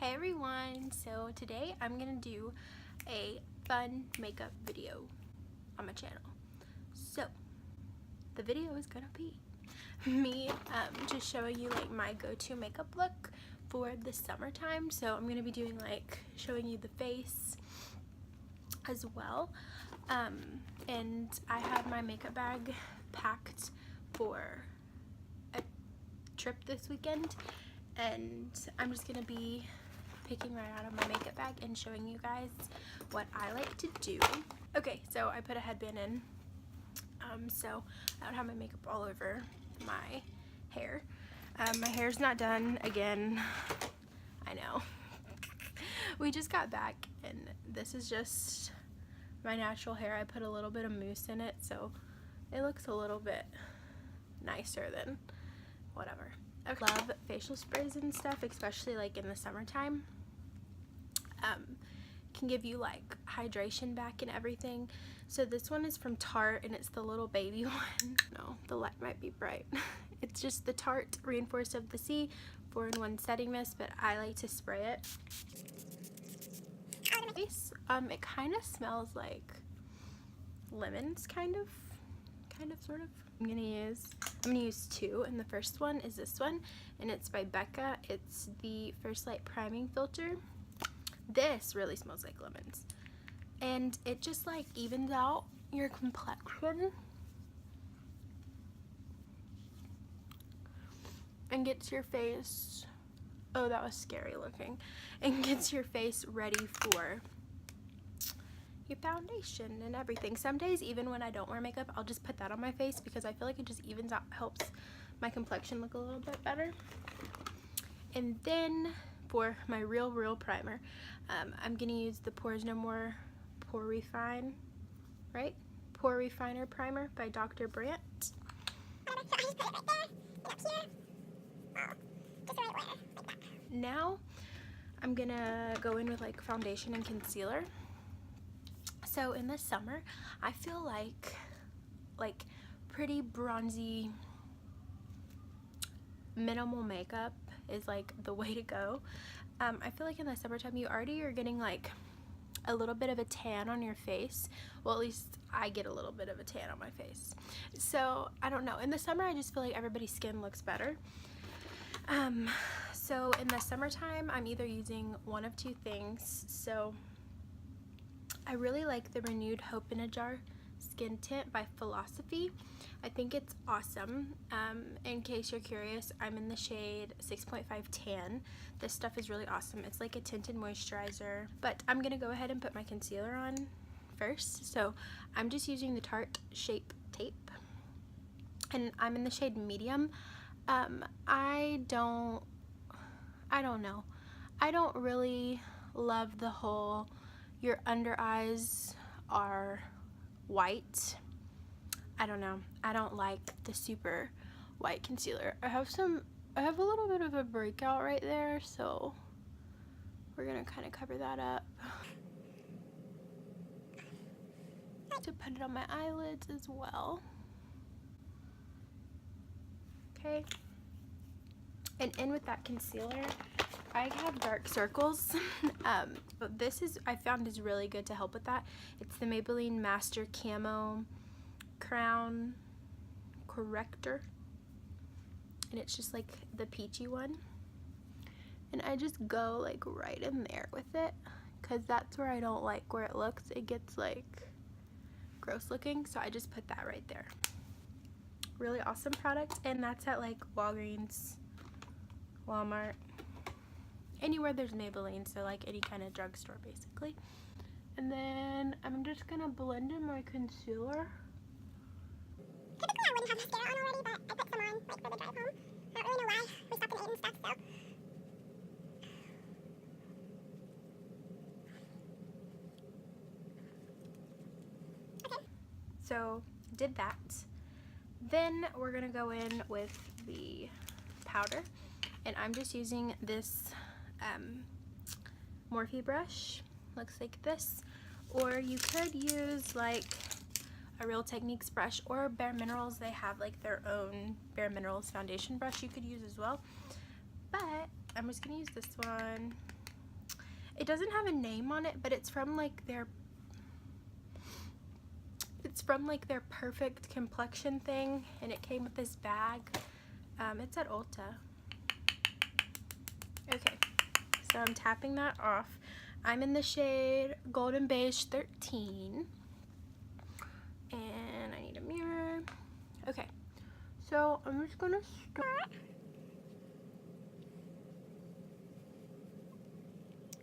Hey everyone, so today I'm gonna do a fun makeup video on my channel. So the video is gonna be me just showing you like my go-to makeup look for the summertime. So I'm gonna be doing like showing you the face as well, and I have my makeup bag packed for a trip this weekend, and I'm just gonna be picking right out of my makeup bag and showing you guys what I like to do. Okay, so I put a headband in, so I don't have my makeup all over my hair. My hair's not done again. I know. We just got back and this is just my natural hair. I put a little bit of mousse in it, so it looks a little bit nicer than whatever. Okay. Love facial sprays and stuff, especially like in the summertime. Can give you like hydration back and everything. So this one is from Tarte and it's the little baby one. No, the light might be bright. It's just the Tarte Reinforced of the Sea 4-in-1 setting mist, but I like to spray it. It kind of smells like lemons, kind of, sort of. I'm gonna use two, and the first one is this one, and it's by Becca. It's the First Light Priming Filter. This really smells like lemons, and it just like evens out your complexion and gets your face, oh that was scary looking, and gets your face ready for your foundation and everything. Some days, even when I don't wear makeup, I'll just put that on my face because I feel like it just evens out, helps my complexion look a little bit better. And then for my real primer, I'm gonna use the Pores No More Pore Refine, right? Pore Refiner Primer by Dr. Brandt. So I just put it right there, and up here. Oh, just the right order, like that. Now I'm gonna go in with like foundation and concealer. So in the summer, I feel like pretty bronzy minimal makeup is like the way to go. I feel like in the summertime you already are getting like a little bit of a tan on your face. Well, at least I get a little bit of a tan on my face. So I don't know, in the summer I just feel like everybody's skin looks better. So in the summertime I'm either using one of two things. So I really like the Renewed Hope in a Jar Skin Tint by Philosophy. I think it's awesome. In case you're curious, I'm in the shade 6.5 Tan. This stuff is really awesome. It's like a tinted moisturizer. But I'm going to go ahead and put my concealer on first. So I'm just using the Tarte Shape Tape. And I'm in the shade Medium. I don't know. I don't really love the whole your under eyes are white. I don't know. I don't like the super white concealer. I have a little bit of a breakout right there, so we're gonna kind of cover that up. To put it on my eyelids as well. Okay. And in with that concealer, I have dark circles, but this I found is really good to help with that. It's the Maybelline Master Camo Crown Corrector, and it's just like the peachy one, and I just go like right in there with it because that's where I don't like where it looks. It gets like gross looking, so I just put that right there. Really awesome product, and that's at like Walgreens, Walmart, anywhere there's Maybelline, so like any kind of drugstore basically. And then I'm just gonna blend in my concealer. Typically I wouldn't have mascara on already, but I put some on like for the drive home. I don't really know why. We stopped and ate and stuff, so. Okay. So did that. Then we're gonna go in with the powder, and I'm just using this Morphe brush. Looks like this, or you could use like a Real Techniques brush, or Bare Minerals. They have like their own Bare Minerals foundation brush you could use as well, but I'm just gonna use this one it doesn't have a name on it, but it's from like their perfect complexion thing, and it came with this bag. It's at Ulta. Okay, so I'm tapping that off. I'm in the shade Golden Beige 13, and I need a mirror. Okay, so I'm just gonna start.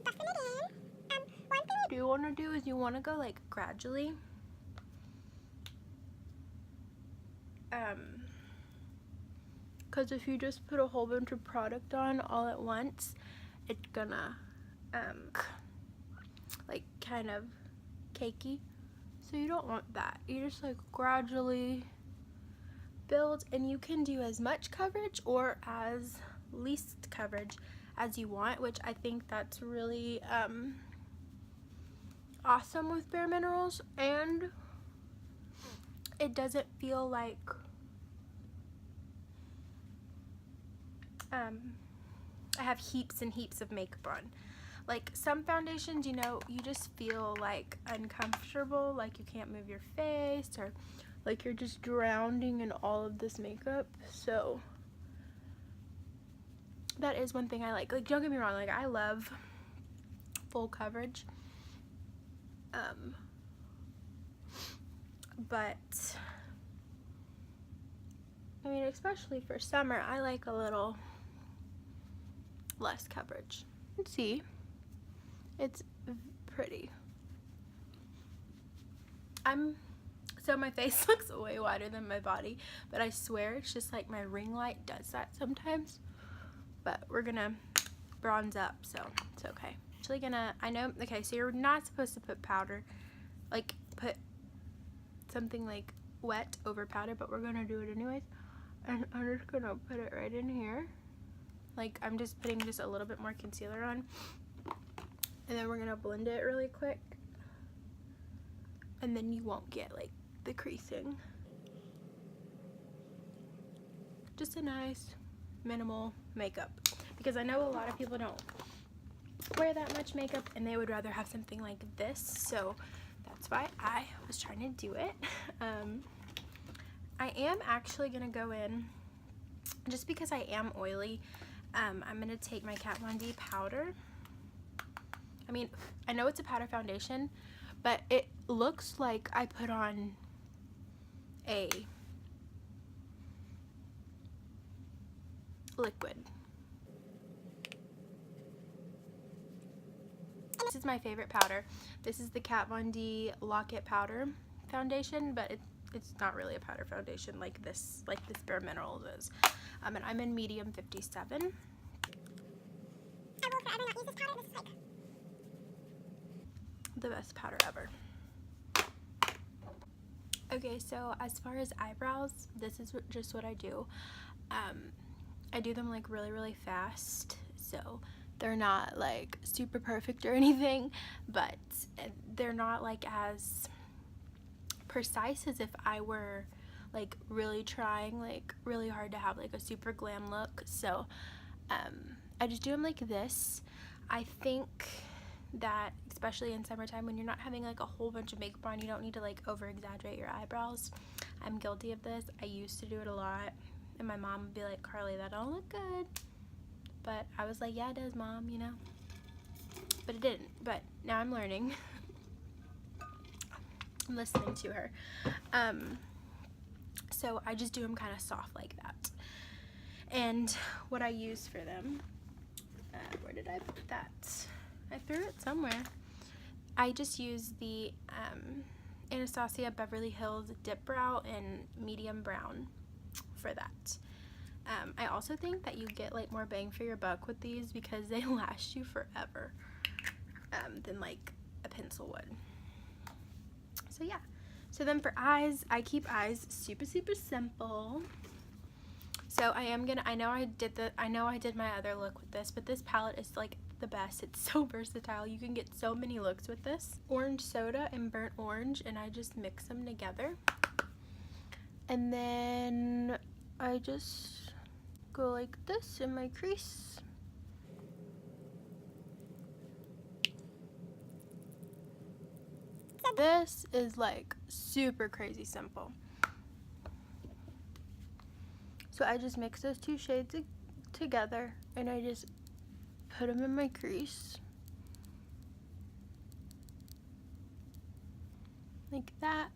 One thing you do want to do is you want to go like gradually. Because if you just put a whole bunch of product on all at once, it's gonna like kind of cakey, so you don't want that. You just like gradually build, and you can do as much coverage or as least coverage as you want, which I think that's really awesome with Bare Minerals, and it doesn't feel like I have heaps and heaps of makeup on. Like some foundations, you know, you just feel like uncomfortable, like you can't move your face, or like you're just drowning in all of this makeup. So that is one thing I like. Like, don't get me wrong, like I love full coverage, but I mean, especially for summer, I like a little less coverage. Let's see, it's pretty. So my face looks way wider than my body, but I swear it's just like my ring light does that sometimes. But we're gonna bronze up, so it's okay. Actually gonna, I know, okay, so you're not supposed to put powder, like put something like wet over powder, but we're gonna do it anyways. And I'm just gonna put it right in here. Like I'm just putting just a little bit more concealer on, and then we're gonna blend it really quick, and then you won't get like the creasing. Just a nice minimal makeup, because I know a lot of people don't wear that much makeup and they would rather have something like this, so that's why I was trying to do it. I am actually gonna go in, just because I am oily, I'm gonna take my Kat Von D powder. I mean, I know it's a powder foundation, but it looks like I put on a liquid. This is my favorite powder. This is the Kat Von D Lock-It Powder Foundation, but it's not really a powder foundation like this Bare Minerals is. And I'm in medium 57. I will forever not use this powder. This is like the best powder ever. Okay, so as far as eyebrows, this is just what I do. I do them like really fast, so they're not like super perfect or anything, but they're not like as precise as if I were like really trying like really hard to have like a super glam look. So I just do them like this. I think that especially in summertime, when you're not having like a whole bunch of makeup on, you don't need to like over exaggerate your eyebrows. I'm guilty of this. I used to do it a lot, and my mom would be like, Karli, that don't look good. But I was like, yeah, it does, Mom, you know. But it didn't. But now I'm learning. I'm listening to her. So I just do them kind of soft like that. And what I use for them, where did I put that? I threw it somewhere. I just use the Anastasia Beverley Hills Dip Brow in medium brown for that. I also think that you get like more bang for your buck with these because they last you forever than like a pencil would. So yeah. So then for eyes, I keep eyes super simple. So I know I did my other look with this, but this palette is like the best. It's so versatile. You can get so many looks with this. Orange soda and burnt orange, and I just mix them together. And then I just go like this in my crease. This is like super crazy simple. So I just mix those two shades together and I just put them in my crease. Like that.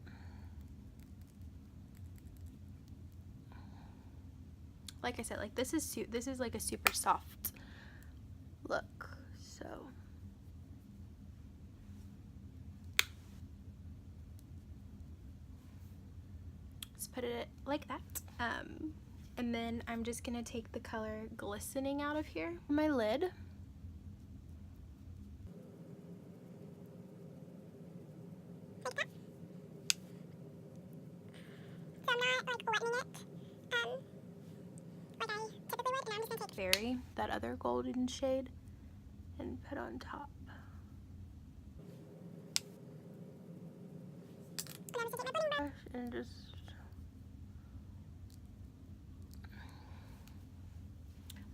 Like I said, like this is like a super soft look. So just put it like that. And then I'm just gonna take the color Glistening out of here on my lid. Berry, that other golden shade, and put on top. And just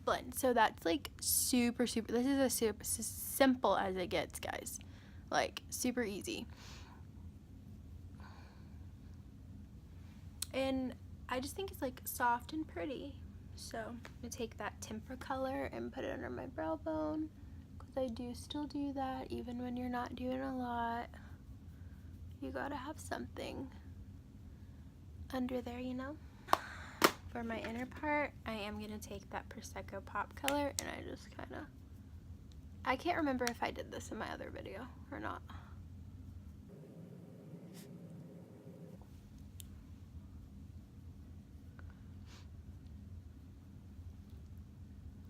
blend. So that's like super, this is a super simple as it gets, guys. Like super easy. And I just think it's like soft and pretty. So I'm gonna take that tempera color and put it under my brow bone, because I do still do that even when you're not doing a lot. You gotta have something under there, you know. For my inner part, I am gonna take that Prosecco Pop color and I just kind of, I can't remember if I did this in my other video or not.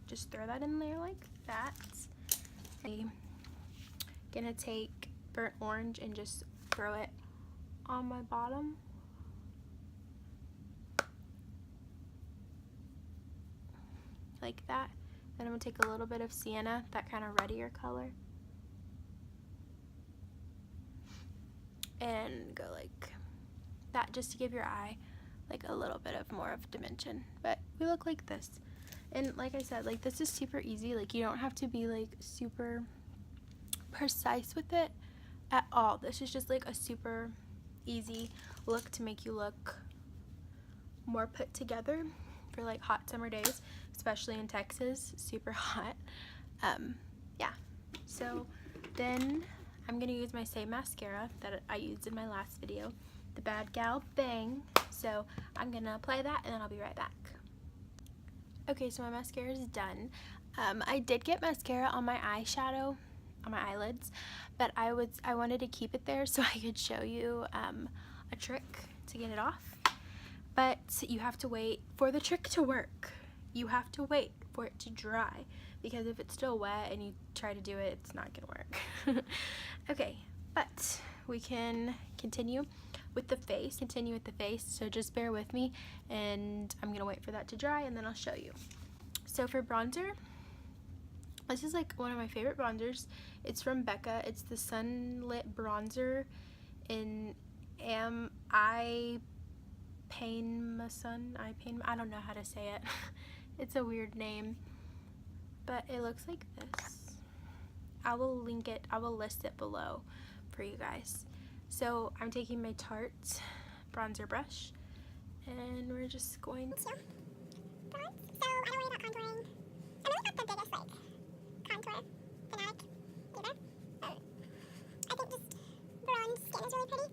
Just throw that in there like that. I'm gonna take burnt orange and just throw it on my bottom. Like that. Then I'm gonna take a little bit of sienna, that kind of reddier color, and go like that, just to give your eye like a little bit of more of dimension. But we look like this. And like I said, like this is super easy. Like you don't have to be like super precise with it at all. This is just like a super easy look to make you look more put together for like hot summer days, especially in Texas, super hot. Yeah, so then I'm gonna use my same mascara that I used in my last video, the Bad Gal Bang. So I'm gonna apply that and then I'll be right back. Okay, so my mascara is done. I did get mascara on my eyeshadow, on my eyelids, but I wanted to keep it there so I could show you a trick to get it off. But you have to wait for the trick to work. You have to wait for it to dry, because if it's still wet and you try to do it, it's not gonna work. Okay, but we can continue with the face. So just bear with me, and I'm gonna wait for that to dry and then I'll show you. So for bronzer, this is like one of my favorite bronzers. It's from Becca. It's the Sunlit Bronzer in Inpanema Sun. I don't know how to say it. It's a weird name, but it looks like this. I will link it, I will list it below for you guys. So I'm taking my Tarte bronzer brush and we're just going to bronze. So I don't worry about contouring. I'm really not the biggest like contour fanatic either. I think just bronze skin is really pretty.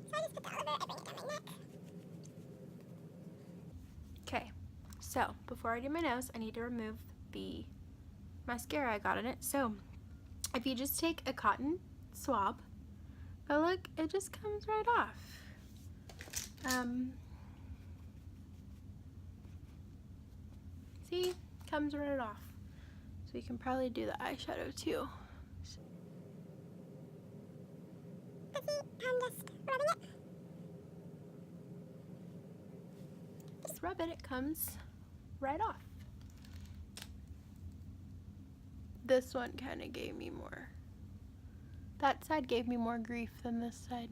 So I just put that over, I bring it down my neck. Okay, so before I do my nose, I need to remove the mascara I got in it. So if you just take a cotton swab, but look, it just comes right off. See, comes right off. So you can probably do the eyeshadow too. But see, I'm just rubbing it. Just rub it, it comes right off. This one kind of gave me more. That side gave me more grief than this side.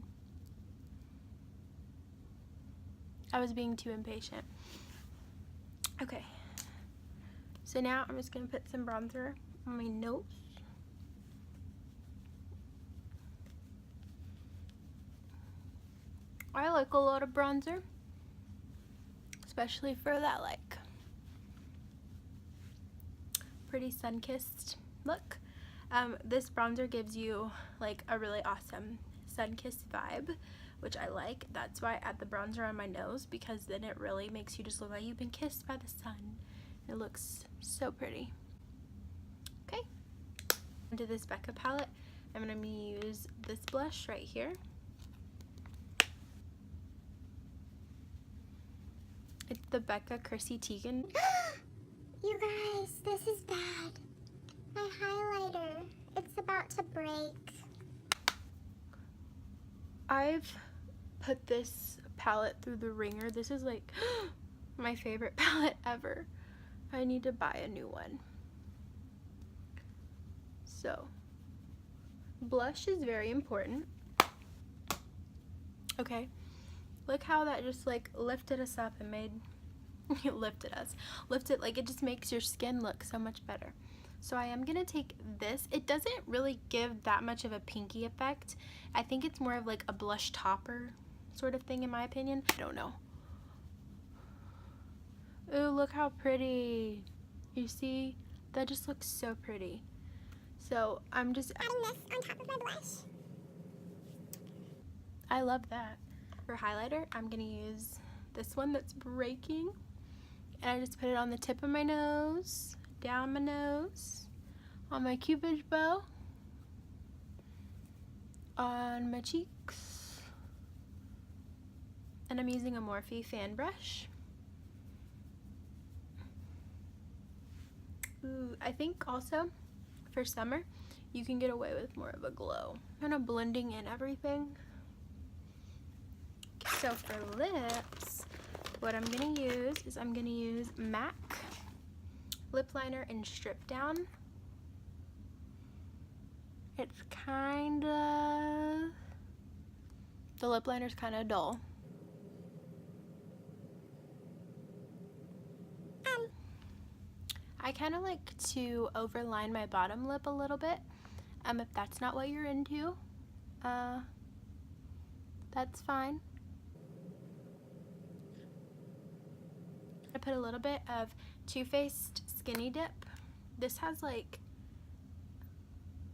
I was being too impatient. Okay. So now I'm just going to put some bronzer on my nose. I like a lot of bronzer, especially for that like pretty sun-kissed look. This bronzer gives you like a really awesome sun-kissed vibe, which I like. That's why I add the bronzer on my nose, because then it really makes you just look like you've been kissed by the sun. It looks so pretty. Okay, into this Becca palette, I'm going to use this blush right here. It's the Becca Chrissy Teigen. You guys, this is bad. My highlighter, it's about to break. I've put this palette through the ringer. This is like my favorite palette ever. I need to buy a new one. So, blush is very important. Okay, look how that just like lifted us up and made lifted like it just makes your skin look so much better. So I am gonna take this. It doesn't really give that much of a pinky effect. I think it's more of like a blush topper sort of thing in my opinion. I don't know. Ooh, look how pretty. You see? That just looks so pretty. So I'm just adding this on top of my blush. I love that. For highlighter, I'm gonna use this one that's breaking. And I just put it on the tip of my nose, down my nose, on my cupid's bow, on my cheeks, and I'm using a Morphe fan brush. Ooh, I think also for summer you can get away with more of a glow. Kind of blending in everything. So for lips, what I'm gonna use is I'm gonna use MAC lip liner in Strip Down. It's kinda, the lip liner's kinda dull. I kinda like to overline my bottom lip a little bit. If that's not what you're into, that's fine. I put a little bit of Too Faced Skinny Dip. This has like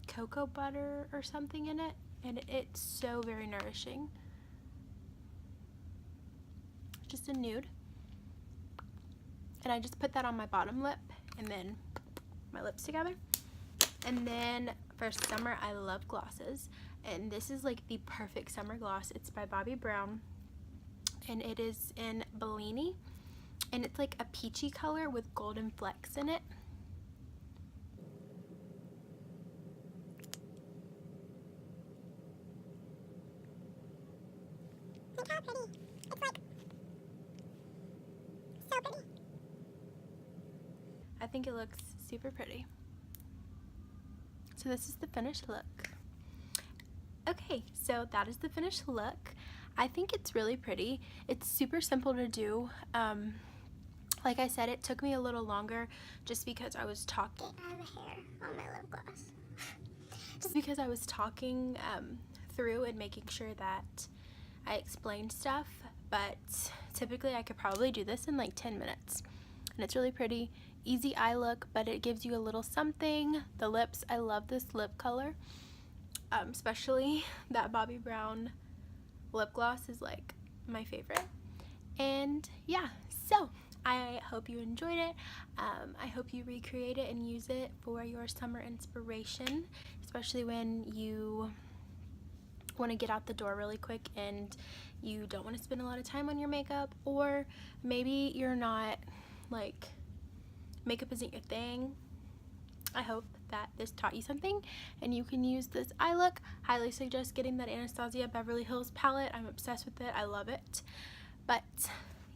cocoa butter or something in it, and it's so very nourishing. Just a nude. And I just put that on my bottom lip and then my lips together. And then for summer, I love glosses, and this is like the perfect summer gloss. It's by Bobbi Brown, and it is in Bellini, and it's like a peachy color with golden flecks in it. Look how pretty. It's like so pretty. I think it looks super pretty. So this is the finished look. Okay, so that is the finished look. I think it's really pretty. It's super simple to do. Like I said, it took me a little longer just because I was talking. I have a hair on my lip gloss. Just because I was talking through and making sure that I explained stuff, but typically I could probably do this in like 10 minutes. And it's really pretty. Easy eye look, but it gives you a little something. The lips, I love this lip color. Especially that Bobbi Brown lip gloss is like my favorite. And yeah, so I hope you enjoyed it. I hope you recreate it and use it for your summer inspiration, especially when you want to get out the door really quick and you don't want to spend a lot of time on your makeup, or maybe you're not like, makeup isn't your thing. I hope that this taught you something and you can use this eye look. Highly suggest getting that Anastasia Beverley Hills palette. I'm obsessed with it. I love it. But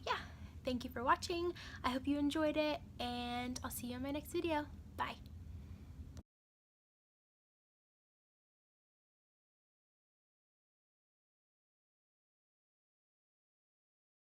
yeah, thank you for watching. I hope you enjoyed it, and I'll see you in my next video. Bye.